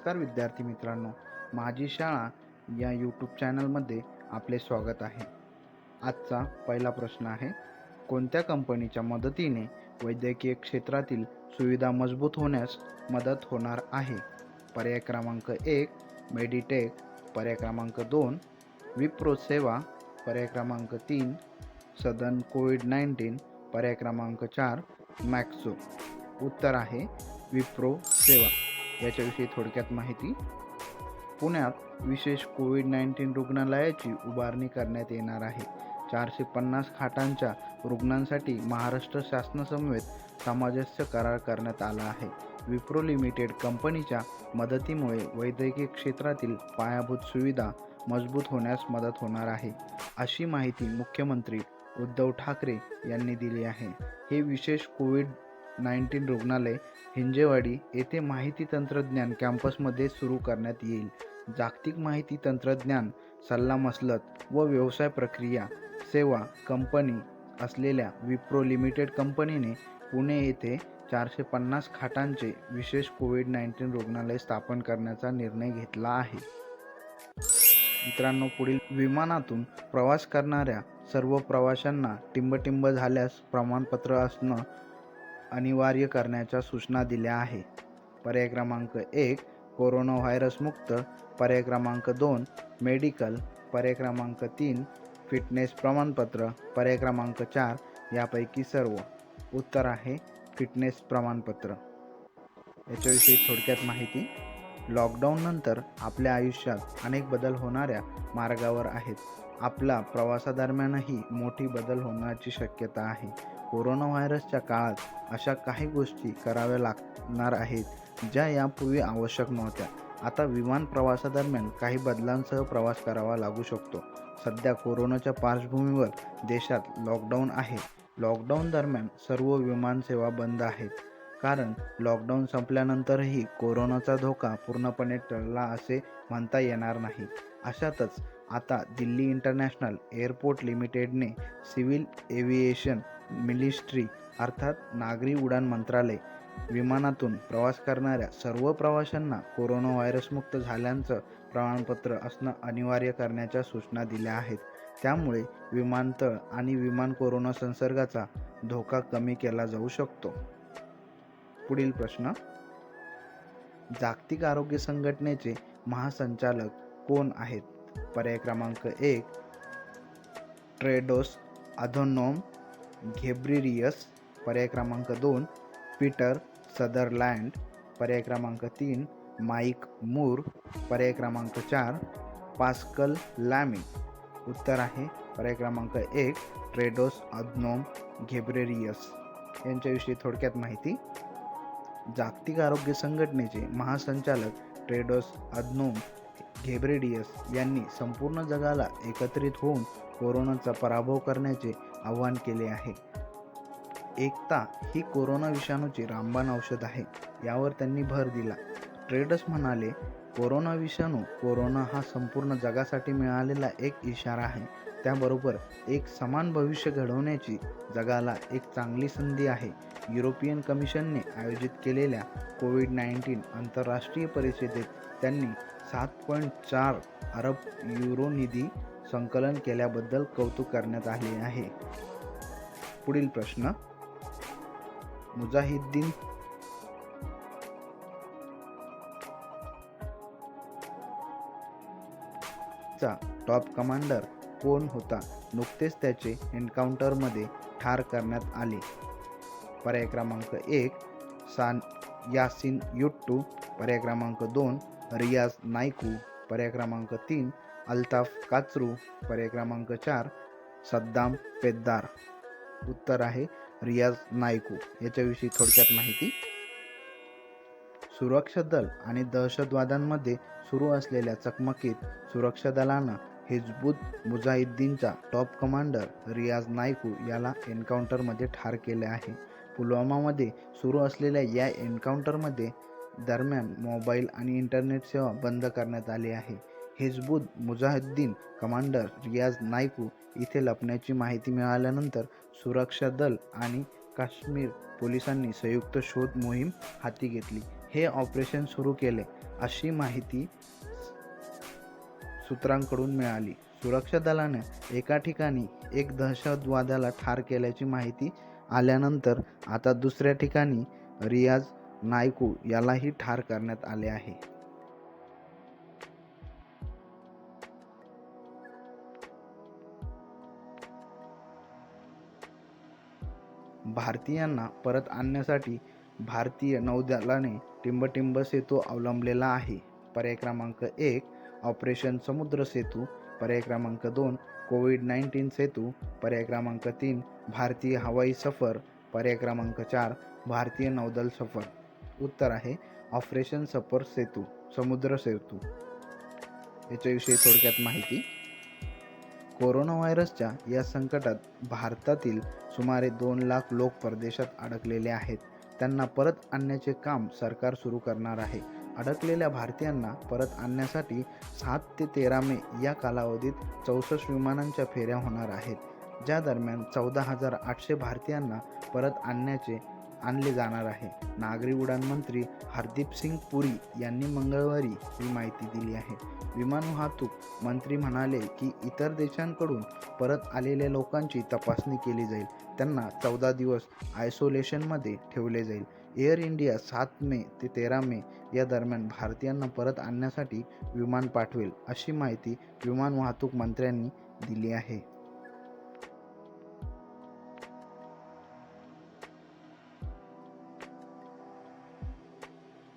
नमस्कार विद्यार्थी मित्रांनो, माझी शाळा या यूट्यूब चॅनलमध्ये आपले स्वागत आहे. आजचा पहिला प्रश्न आहे, कोणत्या कंपनीच्या मदतीने वैद्यकीय क्षेत्रातील सुविधा मजबूत होण्यास मदत होणार आहे? पर्याय क्रमांक 1 मेडिटेक, पर्याय क्रमांक 2 विप्रो सेवा, पर्याय क्रमांक 3 सदन कोविड-19, पर्याय क्रमांक 4 मॅक्सो. उत्तर आहे विप्रो सेवा. याच्याविषयी थोडक्यात माहिती. पुण्यात विशेष कोविड-19 रुग्णालयाची उभारणी करण्यात येणार आहे. 450 खाटांच्या रुग्णांसाठी महाराष्ट्र शासनासमवेत सामंजस्य करार करण्यात आला आहे. विप्रो लिमिटेड कंपनीच्या मदतीमुळे वैद्यकीय क्षेत्रातील पायाभूत सुविधा मजबूत होण्यास मदत होणार आहे, अशी माहिती मुख्यमंत्री उद्धव ठाकरे यांनी दिली आहे. हे विशेष कोविड-19 रुग्णालय हिंजेवाडी येथे माहिती तंत्रज्ञान कॅम्पसमध्ये सुरू करण्यात येईल. जागतिक माहिती तंत्रज्ञान सल्लामसलत व व्यवसाय प्रक्रिया सेवा कंपनी असलेल्या विप्रो लिमिटेड कंपनीने पुणे येथे 450 खाटांचे विशेष कोविड-19 रुग्णालय स्थापन करण्याचा निर्णय घेतला आहे. मित्रांनो, पुढील विमानातून प्रवास करणाऱ्या सर्व प्रवाशांना टिंबटिंब झाल्यास प्रमाणपत्र असणं अनिवार्य करण्याच्या सूचना दिल्या आहे. पर्याय क्रमांक 1 कोरोना व्हायरस मुक्त, पर्याय क्रमांक 2 मेडिकल, पर्याय क्रमांक 3 फिटनेस प्रमाणपत्र, पर्याय क्रमांक 4 यापैकी सर्व. उत्तर आहे फिटनेस प्रमाणपत्र. याच्याविषयी थोडक्यात माहिती. लॉकडाऊन नंतर आपल्या आयुष्यात अनेक बदल होणाऱ्या मार्गावर आहेत. आपला प्रवासादरम्यानही मोठी बदल होण्याची शक्यता आहे. कोरोना व्हायरसच्या काळात अशा काही गोष्टी कराव्या लागणार आहेत ज्या यापूर्वी आवश्यक नव्हत्या. आता विमान प्रवासादरम्यान काही बदलांसह प्रवास करावा लागू शकतो. सध्या कोरोनाच्या पार्श्वभूमीवर देशात लॉकडाऊन आहे. लॉकडाऊन दरम्यान सर्व विमानसेवा बंद आहेत, कारण लॉकडाऊन संपल्यानंतरही कोरोनाचा धोका पूर्णपणे टळला असे म्हणता येणार नाही. अशातच आता दिल्ली इंटरनॅशनल एअरपोर्ट लिमिटेडने सिव्हिल एव्हिएशन मिनिस्ट्री अर्थात नागरी उड्डाण मंत्रालय विमानातून प्रवास करणाऱ्या सर्व प्रवाशांना कोरोना व्हायरसमुक्त झाल्याचं प्रमाणपत्र असणं अनिवार्य करण्याच्या सूचना दिल्या आहेत. त्यामुळे विमानतळ आणि विमान कोरोना संसर्गाचा धोका कमी केला जाऊ शकतो. पुढील प्रश्न, जागतिक आरोग्य संघटनेचे महासंचालक कोण आहेत? पर्याय क्रमांक 1 टेड्रोस अधनॉम घेब्रेयेसस, पर्याय क्रमांक 2 पीटर सदरलँड, पर्याय क्रमांक 3 माईक मूर, पर्याय क्रमांक 4 पास्कल लॅमी. उत्तर आहे पर्याय क्रमांक 1 टेड्रोस अधनॉम घेब्रेयेसस. यांच्याविषयी थोडक्यात माहिती. जागतिक आरोग्य संघटनेचे महासंचालक टेड्रोस अधनॉम घेब्रेयेसस यांनी संपूर्ण जगाला एकत्रित होऊन कोरोनाचा पराभव करण्याचे आवाहन केले आहे. एकता ही कोरोना विषाणूची रामबाण औषध आहे, यावर त्यांनी भर दिला. टेड्रोस म्हणाले, कोरोना हा संपूर्ण जगासाठी मिळालेला एक इशारा आहे. त्याबरोबर एक समान भविष्य घडवण्याची जगाला एक चांगली संधी आहे. युरोपियन कमिशनने आयोजित केलेल्या कोविड-19 आंतरराष्ट्रीय परिषदेत त्यांनी 7.4 अरब युरो निधी संकलन केल्याबद्दल कौतुक करण्यात आले आहे. पुढील प्रश्न, मुजाहिद्दीन चा टॉप कमांडर कोण होता? नुकतेच त्याचे एन्काउंटरमध्ये ठार करण्यात आले. पर्याय क्रमांक 1 यासिन युट्टू, पर्याय क्रमांक 2 रियाज नायकू, पर्याय क्रमांक 3 अल्ताफ काचरू, पर्याय क्रमांक 4 सद्दाम पेद्दार. उत्तर आहे रियाज नायकू. याच्याविषयी थोडक्यात माहिती. सुरक्षा दल आणि दहशतवाद्यांमध्ये सुरू असलेल्या चकमकीत सुरक्षा दलानं हिजबुल मुजाहिद्दीनचा टॉप कमांडर रियाज नायकू याला एन्काउंटरमध्ये ठार केले आहे. पुलवामामध्ये सुरू असलेल्या या एन्काउंटरमध्ये दरम्यान मोबाईल आणि इंटरनेट सेवा बंद करण्यात आली आहे. हिजबुल मुजाहिद्दीन कमांडर रियाज नायकू इथे लपण्याची माहिती मिळाल्यानंतर सुरक्षा दल आणि काश्मीर पोलिसांनी संयुक्त शोध मोहीम हाती घेतली. हे ऑपरेशन सुरू केले अशी माहिती सूत्रांकडून मिळाली. सुरक्षा दलाने एका ठिकाणी एक दहशतवाद्याला ठार केल्याची माहिती आल्यानंतर आता दुसऱ्या ठिकाणी रियाज नायकू यालाही ठार करण्यात आले आहे. भारतीयांना परत आणण्यासाठी भारतीय नौदलाने टिंबटिंब सेतू अवलंबलेला आहे. पर्याय क्रमांक 1 ऑपरेशन समुद्र सेतू, पर्याय क्रमांक 2 कोविड-19 सेतू, पर्याय क्रमांक 3 भारतीय हवाई सफर, पर्याय क्रमांक 4 भारतीय नौदल सफर. उत्तर आहे ऑपरेशन सफर सेतू, समुद्र सेतू. याच्याविषयी थोडक्यात माहिती. कोरोना व्हायरसच्या या संकटात भारतातील सुमारे 2 लाख लोक परदेशात अडकलेले आहेत. त्यांना परत आणण्याचे काम सरकार सुरू करणार आहे. अडकलेल्या भारतीयांना परत आणण्यासाठी 7 ते 13 मे या कालावधीत 64 विमानांच्या फेऱ्या होणार आहेत, ज्या दरम्यान 14,800 भारतीयांना परत आणले जाणार आहे. नागरी उड्डाण मंत्री हरदीप सिंग पुरी यांनी मंगळवारी ही माहिती दिली आहे. विमान वाहतूक मंत्री म्हणाले की इतर देशांकडून परत आलेल्या लोकांची तपासणी केली जाईल. त्यांना 14 दिवस आयसोलेशनमध्ये ठेवले जाईल. एअर इंडिया 7 मे ते 13 मे या दरम्यान भारतीयांना परत आणण्यासाठी विमान पाठवेल, अशी माहिती विमान वाहतूक मंत्र्यांनी दिली आहे.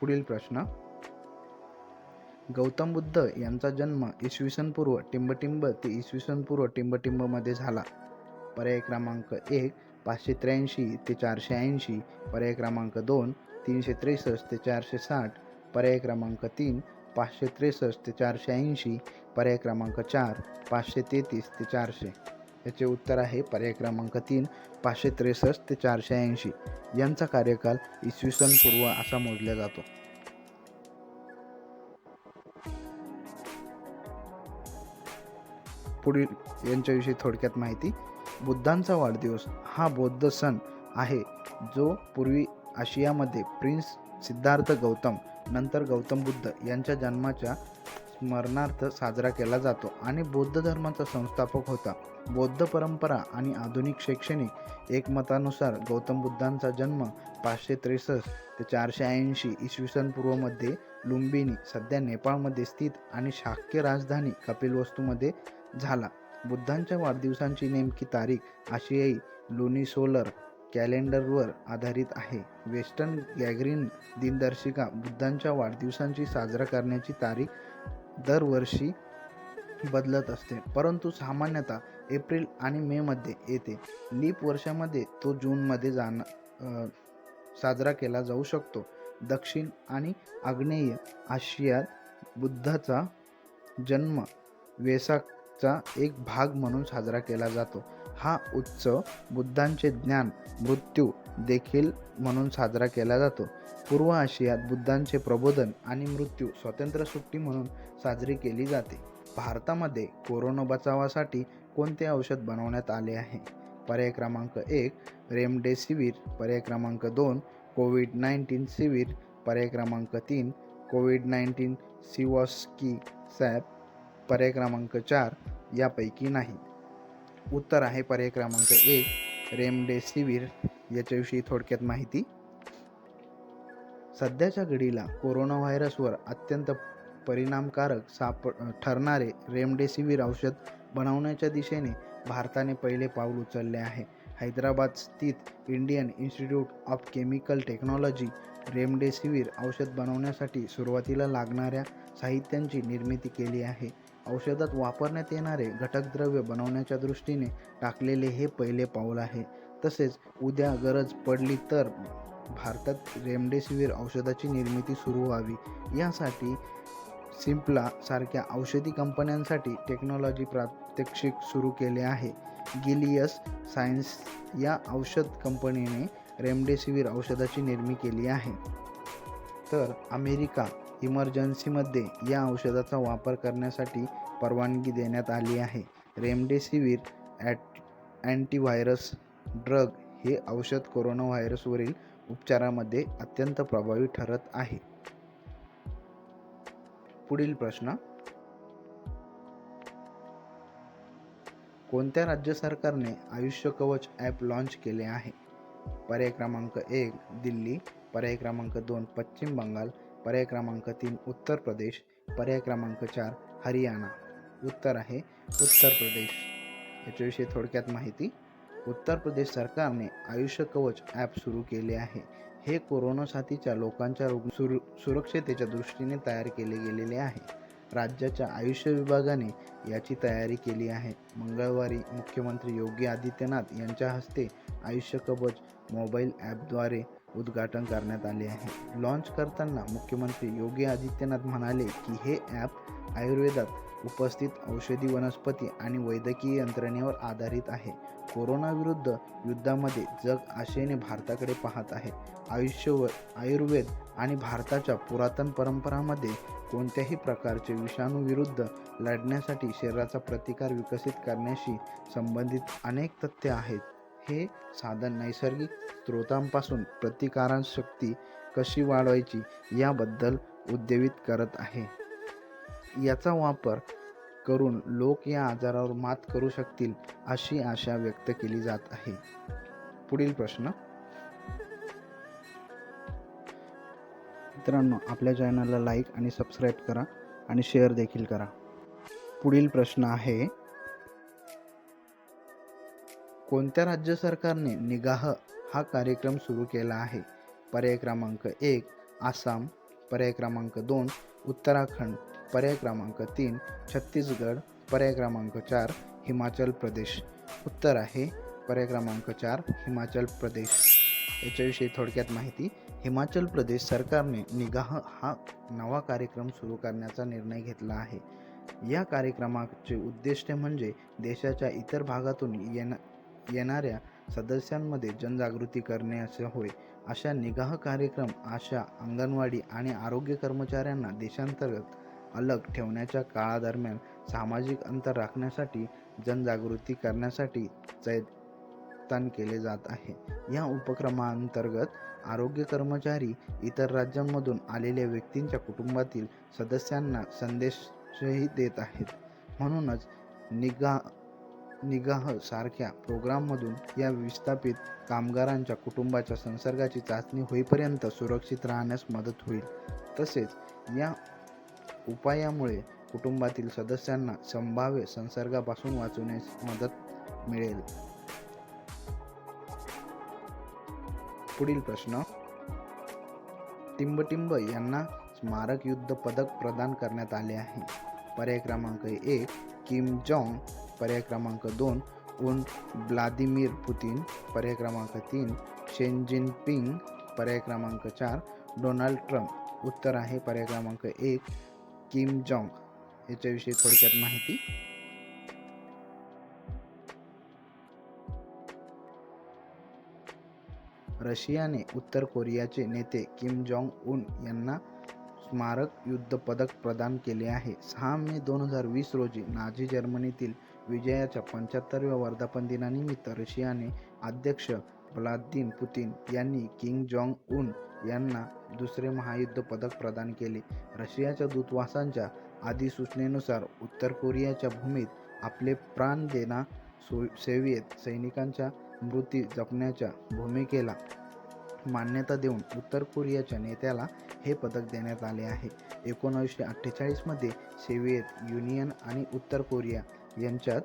पुढील प्रश्न. गौतम बुद्ध यांचा जन्म इसवी पूर्व टिंबटिंब ते इसवी पूर्व टिंबटिंब मध्ये झाला. पर्याय क्रमांक 1 583 ते 480, पर्याय क्रमांक 2 363 ते 460, पर्याय क्रमांक 3 563 ते 480, पर्याय क्रमांक 4 533 ते 400. याचे उत्तर आहे पर्याय क्रमांक 3 563 ते 480. यांचा कार्यकाल इसवी सन पूर्व असा मोजला जातो. पुढील यांच्याविषयी थोडक्यात माहिती. बुद्धांचा वाढदिवस हा बौद्ध सण आहे जो पूर्वी आशियामध्ये प्रिन्स सिद्धार्थ गौतम नंतर गौतम बुद्ध यांच्या जन्माच्या स्मरणार्थ साजरा केला जातो आणि बौद्ध धर्माचा संस्थापक होता. बौद्ध परंपरा आणि आधुनिक शैक्षणिक एकमतानुसार गौतम बुद्धांचा जन्म 563 ते 480 इसवी सन पूर्वमध्ये लुंबिनी, सध्या नेपाळमध्ये स्थित आणि शाक्य राजधानी कपिलवस्तूमध्ये झाला. बुद्धांच्या वाढदिवसांची नेमकी तारीख आशियाई लुनिसोलर कॅलेंडरवर आधारित आहे. वेस्टर्न ग्रेगोरियन दिनदर्शिका बुद्धांच्या वाढदिवसांची साजरा करण्याची तारीख दरवर्षी बदलत असते, परंतु सामान्यतः एप्रिल आणि मे मध्ये येते. लीप वर्षामध्ये तो जूनमध्ये साजरा केला जाऊ शकतो. दक्षिण आणि आग्नेय आशियात बुद्धाचा जन्म वेसाकचा एक भाग म्हणून साजरा केला जातो. हा उत्सव बुद्धांचे ज्ञान मृत्यू देखील म्हणून साजरा केला जातो. पूर्व आशियात बुद्धांचे प्रबोधन आणि मृत्यू स्वातंत्र्य सुट्टी म्हणून साजरी केली जाते. भारतामध्ये कोरोना बचावासाठी कोणते औषध बनवण्यात आले आहे? पर्याय क्रमांक 1 रेमडेसिवीर, पर्याय क्रमांक 2 कोविड-19 सिवीर, पर्याय क्रमांक 3 कोविड-19 सिवॉस्की सॅप, पर्याय क्रमांक 4 यापैकी नाही. उत्तर आहे पर्याय क्रमांक 1 रेमडेसिवीर. याच्याविषयी थोडक्यात माहिती. सध्याच्या घडीला कोरोना व्हायरसवर अत्यंत परिणामकारक ठरणारे रेमडेसिवीर औषध बनवण्याच्या दिशेने भारताने पहिले पाऊल उचलले आहे. हैदराबाद स्थित Indian institute of chemical technology remdesivir औषध बनवण्यासाठी सुरुवातीला लागणाऱ्या साहित्यांची निर्मिती केली आहे. औषधात वापरण्यात येणारे घटकद्रव्य बनवण्याच्या दृष्टीने टाकलेले हे पहिले पाऊल आहे. तसेच उद्या गरज पडली तर भारतात रेमडेसिवीर औषधाची निर्मिती सुरू व्हावी यासाठी सिम्प्ला सारख्या औषधी कंपन्यांसाठी टेक्नॉलॉजी प्रात्यक्षिक सुरू केले आहे. गिलियस सायन्स या औषध कंपनीने रेमडेसिवीर औषधाची निर्मिती केली आहे. तर अमेरिका इमर्जन्सीमध्ये या औषधाचा वापर करण्यासाठी परवानगी देण्यात आली आहे. रेमडेसिवीर अँटीव्हायरस ड्रग हे औषध कोरोना व्हायरसवरील उपचारामध्ये अत्यंत प्रभावी ठरत आहे. पुढील प्रश्न, कोणत्या राज्य सरकारने आयुष्य कवच ॲप लॉन्च केले आहे? पर्याय क्रमांक 1 दिल्ली, पर्याय क्रमांक 2 पश्चिम बंगाल, पर्याय क्रमांक 3 उत्तर प्रदेश, पर्याय क्रमांक 4 हरियाणा. उत्तर आहे उत्तर प्रदेश. याच्याविषयी थोडक्यात माहिती. उत्तर प्रदेश सरकारने आयुष्य कवच ॲप सुरू केले आहे. हे कोरोना साथीच्या लोकांच्या सुरक्षतेच्या दृष्टीने तयार केले गेलेले आहे. राज्याच्या आयुष्य विभागाने याची तयारी केली आहे. मंगळवारी मुख्यमंत्री योगी आदित्यनाथ यांच्या हस्ते आयुष्य कवच मोबाईल ॲपद्वारे उद्घाटन करण्यात आले आहे. लॉन्च करताना मुख्यमंत्री योगी आदित्यनाथ म्हणाले की हे ॲप आयुर्वेदात उपस्थित औषधी वनस्पती आणि वैद्यकीय यंत्रणेवर आधारित आहे. कोरोनाविरुद्ध युद्धामध्ये जग आशेने भारताकडे पाहत आहे. आयुर्वेद आणि भारताच्या पुरातन परंपरांमध्ये कोणत्याही प्रकारचे विषाणूविरुद्ध लढण्यासाठी शरीराचा प्रतिकार विकसित करण्याशी संबंधित अनेक तथ्ये आहेत. हे साधन नैसर्गिक स्रोतांपासून प्रतिकारशक्ती कशी वाढवायची याबद्दल उद्देशित करत आहे. याचा वापर करून लोक या आजारावर मात करू शकतील अशी आशा व्यक्त केली जात आहे. पुढील प्रश्न, मित्रांनो आपल्या चॅनलला लाईक आणि सबस्क्राईब करा आणि शेअर देखील करा. पुढील प्रश्न आहे, कोणत्या राज्य सरकारने निगाह हा कार्यक्रम सुरू केला आहे? पर्याय क्रमांक 1 आसाम, पर्याय क्रमांक 2 उत्तराखंड, पर्याय क्रमांक 3 छत्तीसगड, पर्याय क्रमांक 4 हिमाचल प्रदेश. उत्तर आहे पर्याय क्रमांक 4 हिमाचल प्रदेश. याच्याविषयी थोडक्यात माहिती. हिमाचल प्रदेश सरकारने निगाह हा नवा कार्यक्रम सुरू करण्याचा निर्णय घेतला आहे. या कार्यक्रमाचे उद्दिष्ट म्हणजे देशाच्या इतर भागातून येणाऱ्या सदस्यांमध्ये जनजागृती करणे असे होय. अशा निगाह कार्यक्रम आशा, अंगणवाडी आणि आरोग्य कर्मचाऱ्यांना देशांतर्गत अलग ठेवण्याच्या काळादरम्यान सामाजिक अंतर राखण्यासाठी जनजागृती करण्यासाठी जतन केले जात आहे. या उपक्रमांतर्गत आरोग्य कर्मचारी इतर राज्यांमधून आलेल्या व्यक्तींच्या कुटुंबातील सदस्यांना संदेशही देत आहेत. म्हणूनच निगाह सारख्या प्रोग्राममधून या विस्थापित कामगारांच्या कुटुंबाच्या संसर्गाची चाचणी होईपर्यंत सुरक्षित राहण्यास मदत होईल. तसेच या उपायामुळे कुटुंबातील सदस्यांना संभाव्य संसर्गापासून वाचण्यास मदत मिळेल. पुढील प्रश्न, टिंबटिंब यांना स्मारक युद्ध पदक प्रदान करण्यात आले आहे. पर्याय क्रमांक 1 किम जोंग, पर्याय क्रमांक 2 व्लादिमीर पुतिन, पर्याय क्रमांक 3 शी जिनपिंग, पर्याय क्रमांक 4 डोनाल्ड ट्रम्प. उत्तर आहे पर्याय क्रमांक 1 किम जोंग. याच्याविषयी थोडक्यात माहिती. रशियाने उत्तर कोरियाचे नेते किम जोंग उन यांना स्मारक युद्ध पदक प्रदान केले आहे. 6 मे 2020 रोजी नाझी जर्मनीतील विजयाच्या 75व्या वर्धापन दिनानिमित्त रशियाने अध्यक्ष व्लादिमीर पुतिन यांनी किम जोंग उन यांना दुसरे महायुद्ध पदक प्रदान केले. रशियाच्या दूतावासाच्या अधिसूचनेनुसार उत्तर कोरियाच्या भूमीत आपले प्राण देणा सोव्हिएत सैनिकांच्या मृत्यू जपण्याच्या भूमिकेला मान्यता देऊन उत्तर कोरियाच्या नेत्याला हे पदक देण्यात आले आहे. 1948 मध्ये सोव्हिएत युनियन आणि उत्तर कोरिया यांच्यात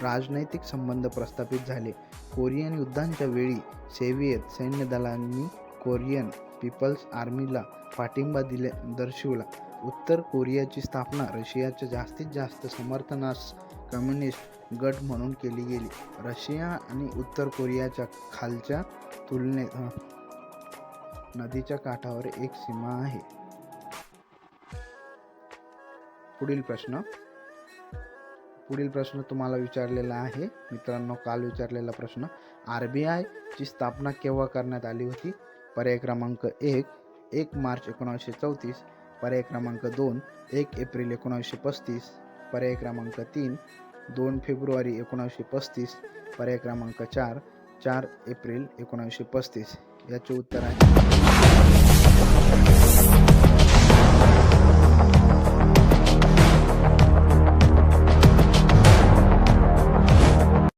राजनैतिक संबंध प्रस्थापित झाले. कोरियन युद्धांच्या वेळी सोव्हिएत सैन्य दलांनी कोरियन पीपल्स आर्मीला पाठिंबा दर्शविला. उत्तर कोरियाची स्थापना रशियाच्या जास्तीत जास्त समर्थनास कम्युनिस्ट गट म्हणून केली गेली. रशिया आणि उत्तर कोरियाच्या खालच्या तुलनेत नदीच्या काठावर एक सीमा आहे. पुढील प्रश्न तुम्हाला विचारलेला आहे मित्रांनो, काल विचारलेला प्रश्न. RBI ची स्थापना केव्हा करण्यात आली होती? पर्याय क्रमांक 1 मार्च 1934, पर्याय क्रमांक 2 1 एप्रिल 1935, पर्याय क्रमांक 3 2 फेब्रुवारी 1935, पर्याय क्रमांक 4 एप्रिल 1935. याचे उत्तर आहे